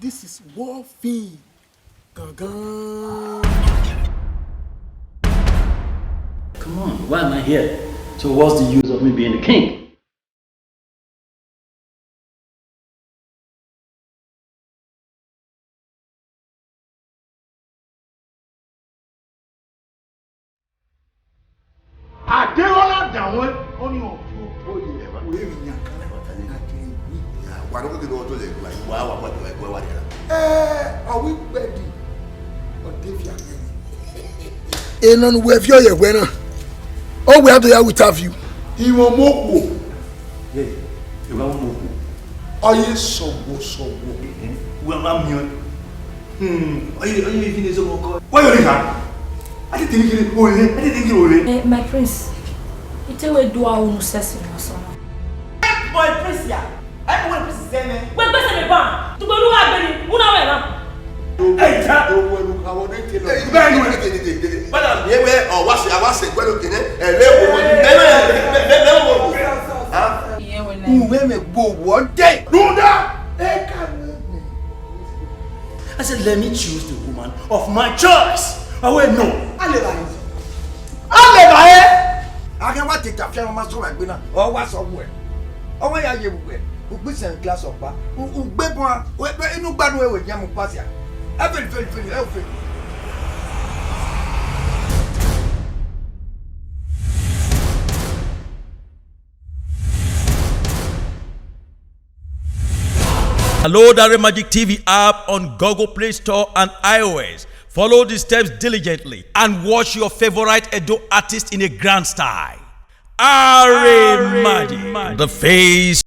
This is war fiend. Come on, why am I here? So what's the use of me being a king? I don't want that one. Only on why don't we go to the like what are we ready? Or Davia? And we have your winner. Oh, we have to have with you. He will move. Yeah, you will move. Oh, yes, so. Well, I'm here. Are you even so good? Why are you here? I didn't think you my prince, it's a way do our own session or something. Boy, prince, yeah. I want to say, man. Wait, wait, wait, to go to our baby, who know hey, don't worry, I want to tell you. But I'm here, or what's I was saying, well, okay, and never go one day. I said, let me choose the woman of my choice. Oh, wait, no. I can watch it after my son. Or what's somewhere. Oh, why are you? Who puts a glass of bar? Who bed one? Where no bad way with Yamu Passia. Everything healthy. Download the Magic TV app on Google Play Store and iOS. Follow the steps diligently and watch your favorite Edo artist in a grand style. Are Magic, the face